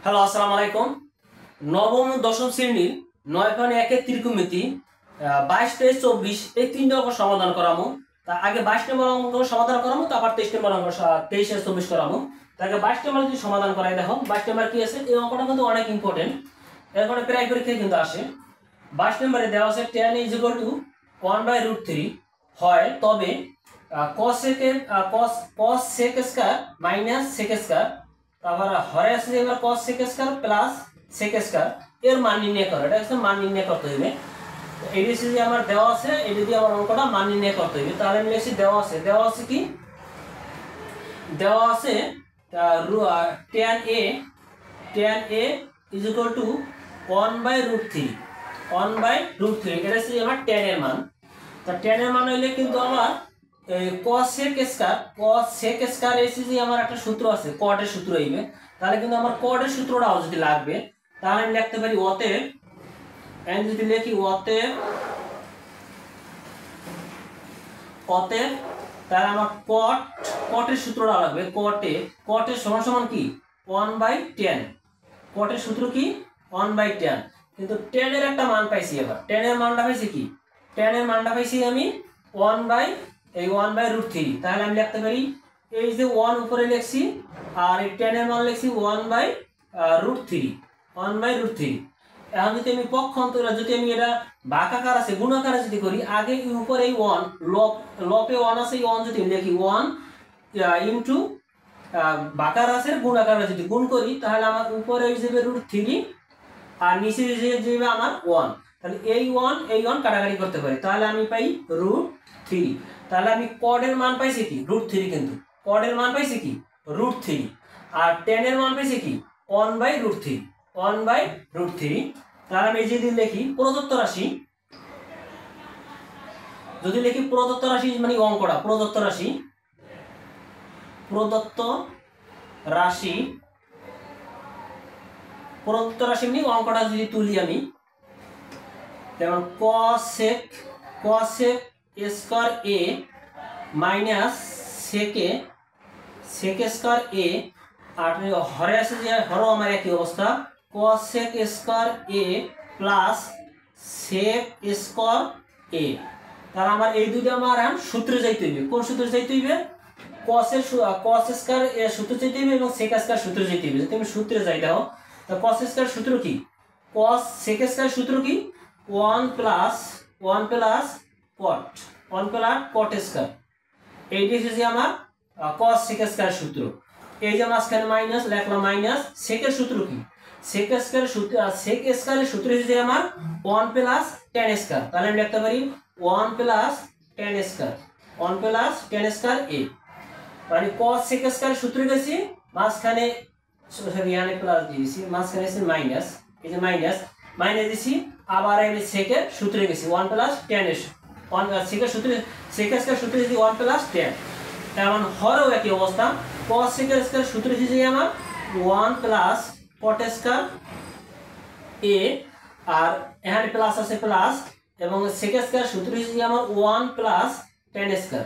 Hello আসসালামু আলাইকুম। নবম ও দশম শ্রেণীর 9.1 এর ত্রিকোণমিতি 22, 23, 24 এই তিনটা অঙ্ক সমাধান করামু। তা আগে 22 নম্বর অঙ্ক সমাধান করামু, তারপর 23 নম্বর অঙ্ক 23 আর 24 করামু। তাকে 22 নম্বর যদি সমাধান করাই, দেখো 22 নম্বর কি আছে। এই অঙ্কটা কিন্তু অনেক ইম্পর্টেন্ট, এরপরে প্রায় পরীক্ষায় কিন্তু আসে। 22 নম্বরে দেওয়া আছে tan = 1/√3 হয়, তবে cos sec square minus sec square, তারপর হরে আছে যে এবার cos sec square plus sec square এর মান নির্ণয় করো। এটা হচ্ছে মান নির্ণয় করতে হবে। এই যে আমার দেওয়া আছে, এই যদি আমার অঙ্কটা মান নির্ণয় করতে হবে, তাহলে আমি লিখছি দেওয়া আছে কি দেওয়া আছে tan a = 1/√3 এটা হচ্ছে আমার tan এর মান। তা tan এর মান হইলে কিন্তু আমার cos sec স্কয়ার এসে যে আমার একটা সূত্র আছে, cot এর সূত্র হইবে। তাহলে কিন্তু আমার cot এর সূত্রটাও যদি লাগবে, তাহলে আমি লিখতে পারি অতএব, আমি যদি লিখি অতএব তাহলে আমার cot এর সূত্রটা লাগবে। cot এর সমান সমান কি 1/tan। cot এর সূত্র কি 1/tan, কিন্তু tan এর একটা মান পাইছি। এবার tan এর মানটা পাইছি কি, tan এর মানটা পাইছি আমি 1/√3। তাহলে আমি লিখতে পারি এই যে 1 উপরে লিখছি আর এই tan এর মান লিখছি 1/√3। এখন যদি আমি পক্ষান্তর, যদি আমি এটা ভাগাকার আছে গুণাকারে যদি করি, আগে উপরে এই 1 লবে 1 আছে, এই 1 যদি লিখি 1 ইনটু ভাগাকার আছে গুণাকারে যদি গুণ করি, তাহলে আমার উপরে হিসেবে √3 আর নিচে হিসেবে আমার 1। তাহলে এই 1 কাটাকাটি করতে পারি, তাহলে আমি পাই √3। তাহলে আমি cot এর মান পাইছি কি √3, কিন্তু cot এর মান পাইছি কি √3, আর tan এর মান পাইছি কি 1/√3। তাহলে আমি যদি লিখি প্রদত্ত রাশি, মানে অঙ্কটা প্রদত্ত রাশি মানে অঙ্কটা যদি তুলি আমি, যেমন cos sec square a minus sec square a, আর হরে আছে যে হরও আমার একই অবস্থা, cos sec square a plus sec square a। তাহলে আমার এই দুইটা আমার সূত্রে যাইতে হইবে। কোন সূত্রে যাইতে হইবে? cos স্কয়ার এর সূত্র যাইতে হইবে এবং sec স্কয়ার সূত্র যাইতে হইবে। যদি আমি সূত্রে যাই, দাও তো cos স্কয়ার সূত্র কি, cos sec স্কয়ার সূত্র কি 1 প্লাস cot স্কয়ার। এইটা হচ্ছে আমার cos sec স্কয়ার সূত্র। এই যে মাঝখানে মাইনাস লিখলাম, মাইনাস sec এর সূত্র কি, sec স্কয়ারের সূত্র হচ্ছে আমার 1 প্লাস tan স্কয়ার। তাহলে আমি লিখতে পারি 1 প্লাস tan স্কয়ার a, মানে cos sec স্কয়ারের সূত্র গেছি, মাঝখানে সরি প্লাস দিয়েছি, মাঝখানে আছে মাইনাস, এই যে মাইনাস দিছি, আবার আমি sec এর সূত্রে গেছি 1 প্লাস tan এর sec স্কয়ার সূত্র যদি 1 প্লাস tan। তেমন হরেও একই অবস্থা, cos sec স্কয়ার সূত্র হিসেবে আমার 1 প্লাস cot স্কয়ার a, আর এখানে প্লাস আছে প্লাস, এবং sec স্কয়ার সূত্র হিসেবে আমার 1 প্লাস tan স্কয়ার।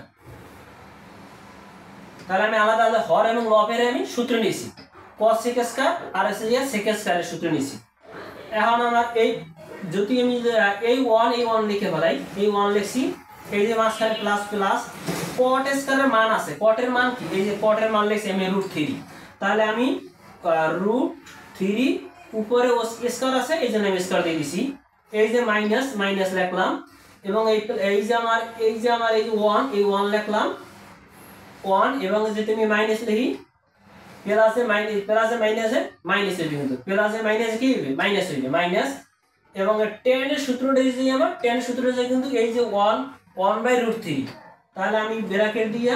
তাহলে আমি আলাদা আলাদা হর এবং লবের আমি সূত্র নিয়েছি, cos sec স্কয়ার আর আছে যে sec স্কয়ারের সূত্র নিয়েছি। এখন আমার এই যদি আমি এই 1 লিখে ফেলাই, এই 1 লিখছি, এই যে মাঝখানে প্লাস cot স্কয়ারের মান আছে, cot এর মান কি, এই যে cot এর মান লিখছি আমি √3। তাহলে আমি √3 উপরে স্কয়ার আছে, এই জন্য আমি স্কয়ার দিয়ে দিছি, এই যে মাইনাস লিখলাম, এবং এই যে আমার এই 1 লিখলাম 1, এবং যদি আমি মাইনাস লিখি প্লাসে মাইনাসে মাইনাস হইবে, কিন্তু প্লাসে মাইনাসে কি হইবে মাইনাস হইবে, মাইনাস। এবং tan এর সূত্রটা যে আমার tan সূত্রটা কিন্তু এই যে 1/√3। তাহলে আমি ব্র্যাকেট দিয়া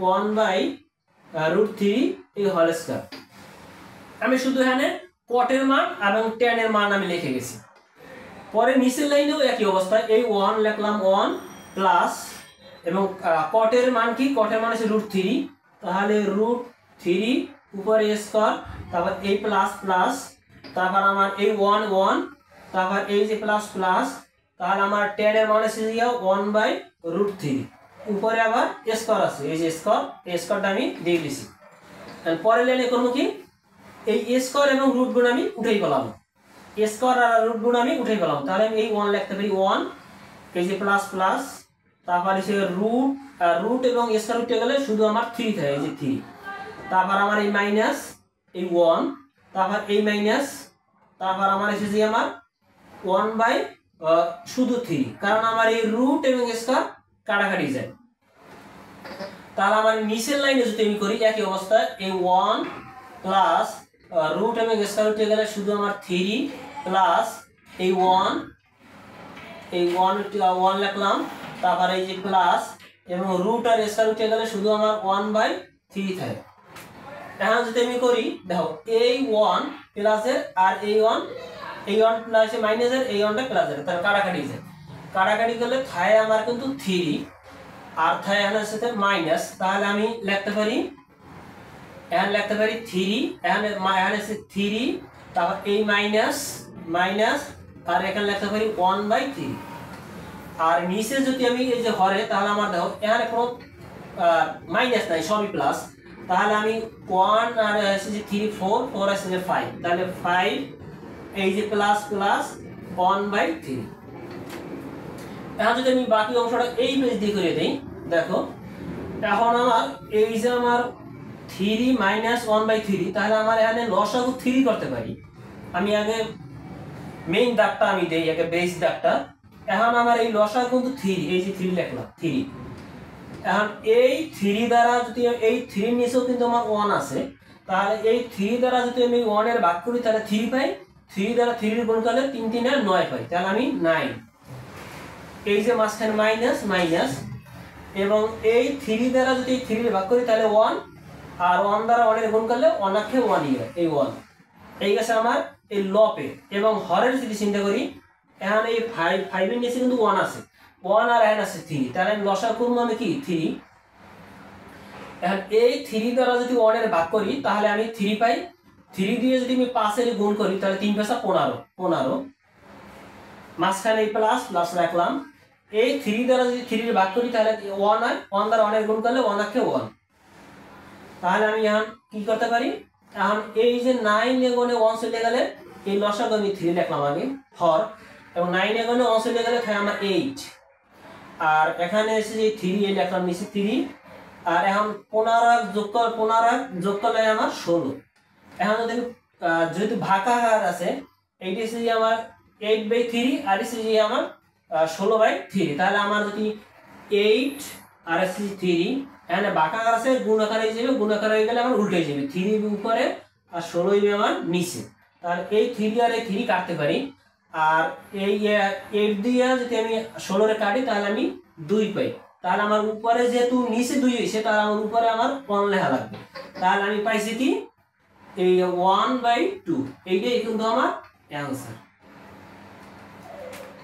1/√3 এই হোল স্কয়ার। আমি শুধু এখানে cot এর মান এবং tan এর মান আমি লিখে গেছি। পরে নিচের লাইনেও একই অবস্থা, এই 1 লিখলাম 1 প্লাস, এবং cot এর মান কি, cot এর মান আছে √3, তাহলে √3 উপরে স্কয়ার, তারপর এই প্লাস, তারপর আমার এই 1 তারপর এই যে প্লাস, তাহলে আমার tan এর মান আছে 1/√3, উপরে আবার স্কয়ার আছে, এই যে স্কয়ার, এই স্কয়ারটা আমি দিয়ে দিছি। পরের লাইনে করব কি, এই এ স্কয়ার এবং রুট গুণ আমি উঠাই পেলাম, এ স্কয়ার আর রুট গুণ আমি উঠাই পেলাম, তাহলে আমি এই 1 লিখতে পারি 1, এই যে প্লাস প্লাস, তারপর এসে রুট এবং এ স্কয়ার উঠে গেলে শুধু আমার 3 থাকে, এই যে 3, তারপর আমার এই মাইনাস এই 1, তারপর এই মাইনাস, তারপর আমার এসে যে আমার 1 বাই শুধু 3, কারণ আমার এই রুট এবং স্কয়ার কাটাকাটি যায়। তাহলে আমার নিচের লাইনে যদি আমি করি একই অবস্থা, এই 1 প্লাস রুট এবং স্কয়ার উঠে গেলে শুধু আমার 3 প্লাস এই 1 লিখলাম, তারপর এই যে প্লাস এবং রুট আর স্কয়ার উঠে গেলে শুধু আমার 1/3 থাকে। এখন যদি আমি করি দেখো এই 1 প্লাসের আর এই 1 প্লাসে মাইনাসের, এই 1টা প্লাসের, তাহলে কাটাকাটি যায়, কাটাকাটি করলে থায় আমার কিন্তু 3 আর থায় এর সাথে মাইনাস, তাহলে আমি লিখতে পারি 3, এখানে আছে 3, তারপর এই মাইনাস আর এখানে লিখতে পারি 1/3। আর নিচে যদি আমি এই যে হরে, তাহলে আমার দেখো এখানে কোনো মাইনাস নাই, সবই প্লাস, তাহলে আমি 1 আর আছে যে 3 4 আছে যে 5, তাহলে 5 এই যে প্লাস প্লাস 1/3। এখন যদি আমি বাকি অংশটা এই পেজ দিয়ে করে দেই, দেখো এখন আমার এই যে আমার 3 মাইনাস 1/3, তাহলে আমার এখানে লসাগু 3 করতে পারি। আমি আগে মেইন দাগটা আমি দেই, আগে বেস দাগটা। এখন আমার এই লসাগু কিন্তু 3, এই যে 3 লিখলাম 3। এখন এই 3 দ্বারা যদি এই 3 নিচেও কিন্তু আমার 1 আছে, তাহলে এই 3 দ্বারা যদি আমি 1 এর ভাগ করি তাহলে 3 পাই, 3 দ্বারা 3 এর গুণ করলে 3 3 আর 9 পাই, তাহলে আমি 9। এই যে মাঝখানে মাইনাস এবং এই 3 দ্বারা যদি 3 এর ভাগ করি তাহলে 1, আর 1 দ্বারা 1 এর গুণ করলে 1 আক্ষে 1 ইয়ে, এই 1 এই গেছে আমার এই লপে। এবং হরের যদি চিন্তা করি, এখন এই 5 এর নিচে কিন্তু 1 আছে, 1 আর এখানে আছে 3, তাহলে আমি লসাগু করব মানে কি 3। এখন এই 3 দ্বারা যদি 1 এর ভাগ করি তাহলে আমি 3 পাই, 3 দিয়ে যদি আমি 5 এর গুণ করি তাহলে 3 5 15, মাঝখানে এই প্লাস রাখলাম। এই 3 দ্বারা যদি 3 এর ভাগ করি তাহলে 1 হয়, 1 দ্বারা 1 এর গুণ করলে 1 আক্ষে 1। তাহলে আমি এখন কি করতে পারি, এখন এই যে 9 এ গুণে 1 চলে গেলে এই লসাগু আমি 3 লিখলাম আগে হর, এবং 9 এ গুণে 1 চলে গেলে থাকে আমার 8, আর এখানে এসে যে 3 এই লিখলাম নিচে 3, আর এখন 15 যোগ করলে আমার 16। এখন যদি যেহেতু ভাগাকার আছে, এইটা এসে যে আমার 8/3 আর এসে যে আমার 16/3, তাহলে আমার যদি 8 আর এসে 3 এখানে ভাগাকার আছে, গুণাকার হয়ে যাবে, গুণাকার হয়ে গেলে আমার উল্টে যাবে, 3 উপরে আর 16 আমার নিচে, তাহলে এই 3 আর এই 3 কাটতে পারি। আর এই 8 দিয়ে যদি আমি 16 এর কাটি তাহলে আমি 2 পাই, তাহলে আমার উপরে যেহেতু নিচে 2 হয়েছে তাহলে আমার উপরে আমার 1 লেখা লাগবে, তাহলে আমি পাইছি কি এই 1/2, এইটাই কিন্তু আমার অ্যান্সার,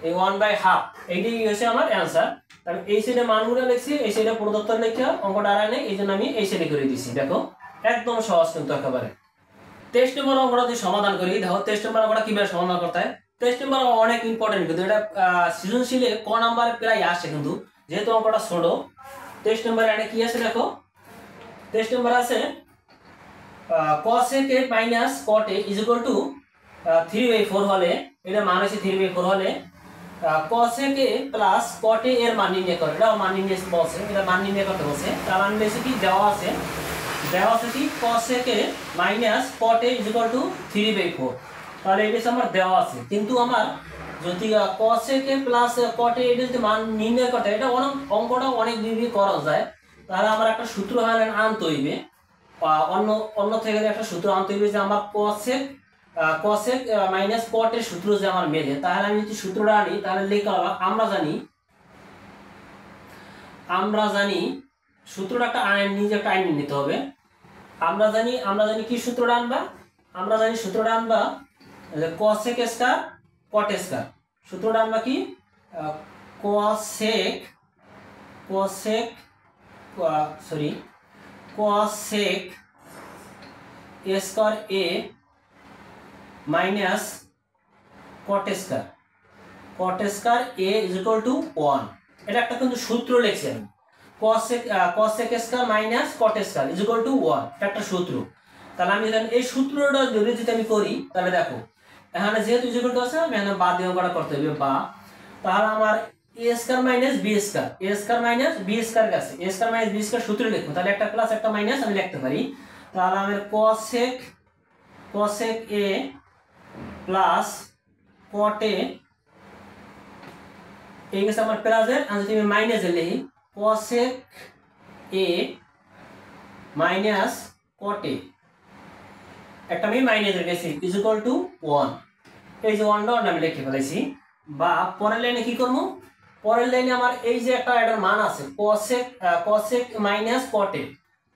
এই 1/2 এইটাই হচ্ছে আমার অ্যান্সার। তাহলে এই সাইডে মানগুলো লিখছি, এই সাইডে প্রদত্ত লেখা অঙ্কটা আর নেই, এই জন্য আমি এই সাইডে করে দিছি। দেখো একদম সহজ কিন্তু একেবারে। 23 নম্বর অঙ্কটা যদি সমাধান করি, দেখো 23 নম্বর অঙ্কটা কিভাবে সমাধান করতে হয়। 23 নম্বর অনেক ইম্পর্টেন্ট, কিন্তু এটা সৃজনশীলে ক নাম্বারে প্রায় আসে, কিন্তু যেহেতু অঙ্কটা ছোট। 23 নম্বরে এটা কি আছে দেখো, 23 নম্বর আছে cosec a minus cot a is equal to 3/4 হলে, এটা মান হচ্ছে 3/4 হলে cosec a plus cot a এর মান নির্ণয় করে, এটা মান নির্ণয় বলছে, এটা মান নির্ণয় করতে বলছে। তার মানে বেশি কি দেওয়া আছে কি cosec a minus cot a is equal to 3/4, তাহলে এটা আমার দেওয়া আছে। কিন্তু আমার যদি cosec a plus cot a এটা যদি মান নির্ণয় করতে, এটা অঙ্কটা অনেক দিকে করা যায়, তাহলে আমার একটা সূত্র আনতে হইবে, অন্য থেকে একটা সূত্র আনতে হইবে যে আমার cosec মাইনাস cot এর সূত্র যে আমার মেলে, তাহলে আমি যদি সূত্রটা আনি তাহলে লেখা হবে, আমরা জানি সূত্রটা একটা নিজে একটা আইন নিতে হবে। আমরা জানি কি সূত্রটা আনবা, আমরা জানি সূত্রটা আনবা যে cosec স্কয়ার cot স্কয়ার, সূত্রটা আনবা কি cosec a square a minus cot square a is equal to 1, এটা একটা কিন্তু সূত্র লিখছি আমি, cosec square minus cot square is equal to 1, এটা একটা সূত্র। তাহলে আমি এখানে এই সূত্রটা যদি আমি করি তাহলে দেখো এখানে যেহেতু ইকুয়াল টু আছে আমি এখানে বা দিয়ে অঙ্কটা করতে হবে বা, তাহলে আমার a square minus b square, a square minus b square আছে, a square minus b square সূত্র লিখবো, তাহলে একটা প্লাস একটা মাইনাস আমি লিখতে পারি। তাহলে আমার cosec a plus cot a এই গেছে আমার প্লাসের, আর যদি আমি মাইনাসে লিখি cosec a minus cot a, একটা আমি মাইনাসে গেছি ইজ ইকুয়াল টু 1। এই যে 1টা আমি লিখে ফেলেছি। বা পরের লাইনে কি করব, পরের লাইনে আমার এই যে একটা এটার মান আছে cosec minus cot a,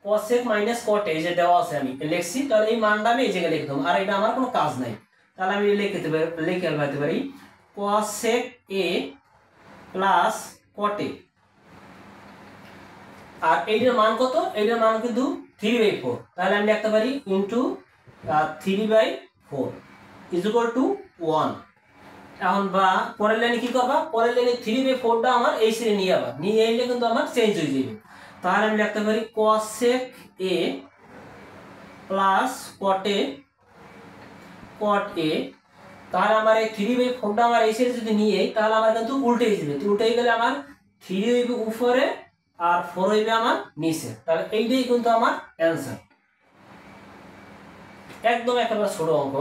cosec minus cot a এই যে দেওয়া আছে আমি লিখছি, তাহলে এই মানটা আমি এই জায়গায় লিখে দেব, আর এটা আমার কোনো কাজ নাই। তাহলে আমি লিখে ফেলতে পারি cosec a plus cot a, আর এইটার মান কত, এইটার মান কিন্তু 3/4, তাহলে আমি লিখতে পারি ইনটু 3/4 ইজ ইকুয়াল টু 1। এখন বা পরের লাইনে কি করবা, পরের লাইনে 3/4টা আমার এই সিরে নিয়ে আবার নিয়ে এলে কিন্তু আমার চেঞ্জ হয়ে যাবে। তাহলে আমি লিখতে পারি cosec a plus cot a, তাহলে আমার এই 3/4টা আমার এই সিরে যদি নিয়ে তাহলে আমার কিন্তু উল্টে যাবে, তো উল্টে গেলে আমার 3 হইবে উপরে আর 4 হইবে আমার নিচে, তাহলে এইটাই কিন্তু আমার অ্যান্সার। একদম একেবারে ছোট অঙ্ক।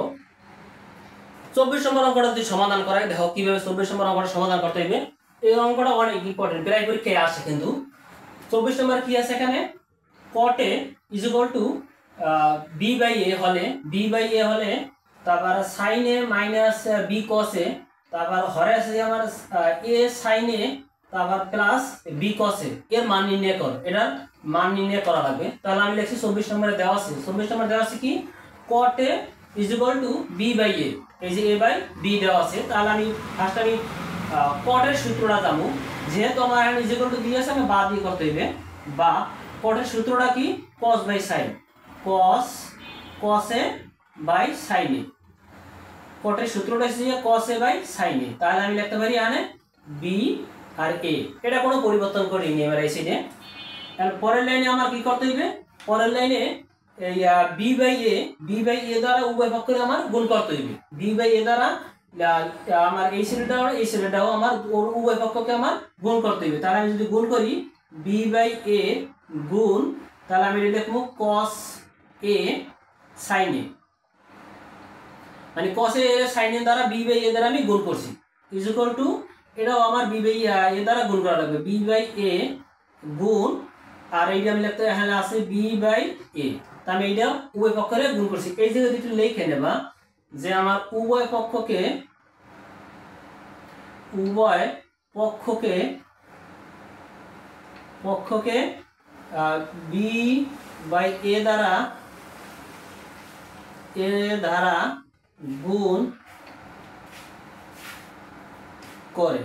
24 নম্বর অঙ্কটা যদি সমাধান করাই, দেখো কিভাবে 24 নম্বর অঙ্কটা সমাধান করতে হবে। এই অঙ্কটা অনেক ইম্পর্টেন্ট, প্রায় পরীক্ষায় আসে কিন্তু। 24 নম্বর কি আছে এখানে, cot a is equal two b/a হলে তারপর sin a minus b cos a, তারপর হরে আছে যে আমার a sin a তারপর প্লাস b cos a, এর মান নির্ণয় কর, এটা মান নির্ণয় করা লাগবে। তাহলে আমি লিখছি 24 নম্বরে দেওয়া আছে, 24 নম্বরে দেওয়া আছে কি cot a is equal two b/a, এই যে a/b দেওয়া আছে। তাহলে আমি ফার্স্ট আমি cot এর সূত্রটা জানবো, যেহেতু আমার এখানে ইজ ইকুয়াল টু দিয়ে আছে আমি বা দিয়ে করতে হবে। বা cot এর সূত্রটা কি cos by sin, cos a by sin a, cot এর সূত্রটা হচ্ছে cos a by sin a। তাহলে আমি লিখতে পারি এখানে b আর a, এটা কোনো পরিবর্তন করিনি এবার এই সাইডে। তাহলে পরের লাইনে আমার কি করতে হবে, পরের লাইনে এই b/a দ্বারা উভয় পক্ষকে আমার গুণ করতে হবে, b/a দ্বারা আমার এই সিলিন্ডারটাও আমার উভয় পক্ষকে আমার গুণ করতে হবে। তাহলে আমি যদি গুণ করি b/a গুণ, তাহলে আমি লিখবো cos a sin a, মানে cos a sin a দ্বারা b/a দ্বারা আমি গুণ করছি ইজ ইকুয়াল টু, এটাও আমার b/a দ্বারা গুণ করা লাগবে, b/a গুণ, আর এইটা আমি লিখতে এখানে আছে b/a, তা আমি এইটা উভয় পক্ষকে গুণ করছি। এই জায়গায় একটু লিখে নেবা যে আমার উভয় পক্ষকে b/a দ্বারা গুণ করে,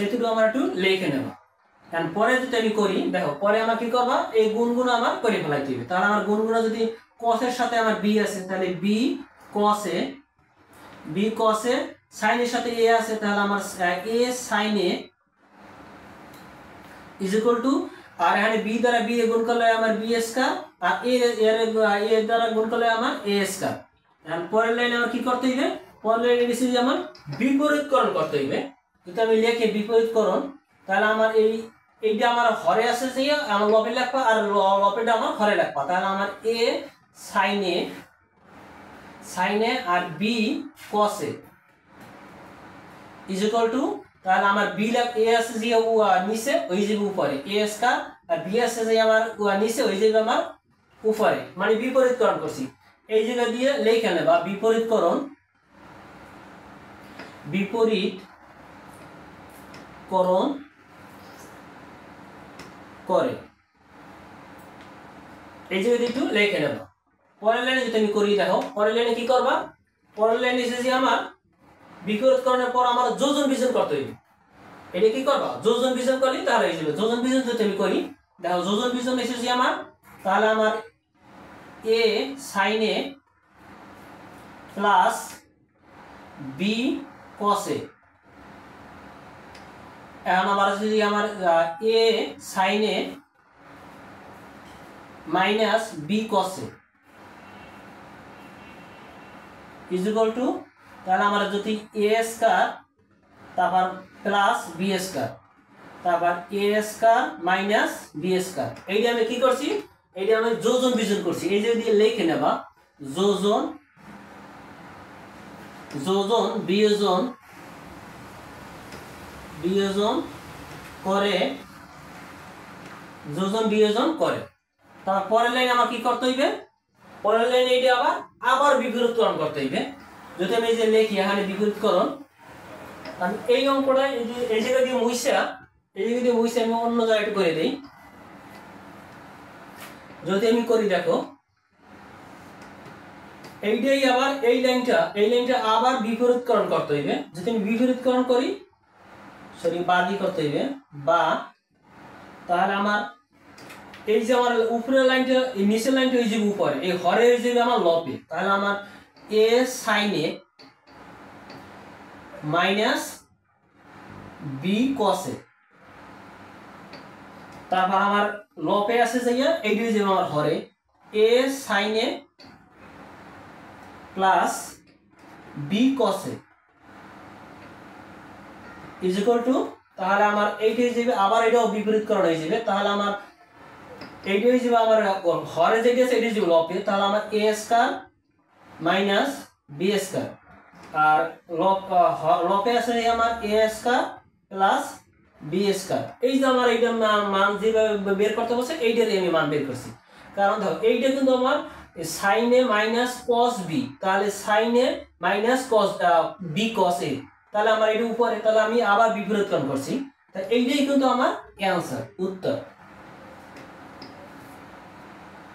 এটুকু আমার একটু লিখে নেবা। কারণ পরে যদি আমি করি, দেখো পরে আমার কি করবা, এই গুণগুলো আমার করে ফেলাইতে হবে। তাহলে আমার গুণগুলো যদি cos এর সাথে আমার b আছে তাহলে b cos a, sin এর সাথে a আছে তাহলে আমার a sin a is equal to, আর এখানে b দ্বারা b গুণ করলে আমার b স্কয়ার, আর a দ্বারা গুণ করলে আমার a স্কয়ার। এখন পরের লাইনে আমার কি করতে হবে, পরের লাইনে নিচে আমার বিপরীতকরণ করতে হবে। যদি আমি লিখে বিপরীতকরণ, তাহলে আমার এইটা আমার হরে আছে যে আমার লবে লিখবা, আর লবেটা আমার হরে লিখবা। তাহলে আমার a sin a আর b cos a is equal to, তাহলে আমার b a আছে যে নিচে ওই যাবে উপরে a স্কয়ার, আর b আছে যে আমার নিচে ওই যাবে আমার উপরে, মানে বিপরীতকরণ করছি। এই জায়গা দিয়ে লিখে নেবা বিপরীতকরণ করে, এই জায়গা দিয়ে একটু লিখে নেবা। পরের লাইনে যদি আমি করি, দেখো পরের লাইনে কি করবা, পরের লাইনে এসেছি আমার বিপরীতকরণের পর আমার যোজন বিজন করতে হবে। এটা কি করবা, যোজন বিজন করলে তাহলে হয়ে যাবে। যোজন বিজন যদি আমি করি, দেখো যোজন বিজন এসেছি আমার, তাহলে আমার a sin a plus b cos a, এখন আবার যদি আমার a sin a minus B cos A is equal to, তাহলে আমরা যদি এ স্কয়ার তারপর প্লাস বি স্কয়ার তারপর A square minus B square, এইটা আমি কি করছি, এইটা আমি যোজন বিয়োজন করছি। এই যে দিয়ে লিখে নেবা যোজন যোজন বিয়োজন বিয়োজন করে, যোজন বিয়োজন করে। তারপর পরের লাইন আমার কি করতে হইবে, পরের লাইনে এইটা আবার বিপরীতকরণ করতে হইবে। যদি আমি এই যে লিখি এখানে বিপরীতকরণ, আমি এই অঙ্কটা এই জায়গা দিয়ে মুইসা, এই জায়গা দিয়ে মুইসা আমি অন্য জায়গায় করে দেই। যদি আমি করি দেখো, এইটাই আবার এই লাইনটা আবার বিপরীতকরণ করতে হইবে। যদি আমি বিপরীতকরণ করি, সরি বাদি করতে হইবে বা, তাহলে আমার এই যে আমার উপরের লাইনটা এই নিচের লাইনটা হয়ে যাবে উপরে, এই হরে হয়ে যাবে আমার লবে। তাহলে আমার এ সাইনে মাইনাস বি কসে, তারপর আমার লপে আছে যাইয়া এইটা হয়ে যাবে আমার হরে এ সাইনে প্লাস বি কসে ইজ ইকুয়াল টু, তাহলে আমার এইটা হয়ে যাবে আবার এটাও বিপরীতকরণ হয়ে যাবে। তাহলে আমার এইটা হয়ে যাবে আমার হরে যেটা আছে এটা হয়ে যাবে লপে, তাহলে আমার এ স্কয়ার মাইনাস বি স্কয়ার, আর লপে আছে আমার এ স্কয়ার প্লাস বি স্কয়ার। এই যে আমার এইটার মান যেভাবে বের করতে বলছে এইটারই আমি মান বের করছি। কারণ দেখো এইটা কিন্তু আমার সাইনে মাইনাস কস বি, তাহলে সাইনে মাইনাস কস বি কস এ, তাহলে আমার এটা উপরে, তাহলে আমি আবার বিপরীতকরণ করছি। তাই এইটাই কিন্তু আমার অ্যান্সার, উত্তর।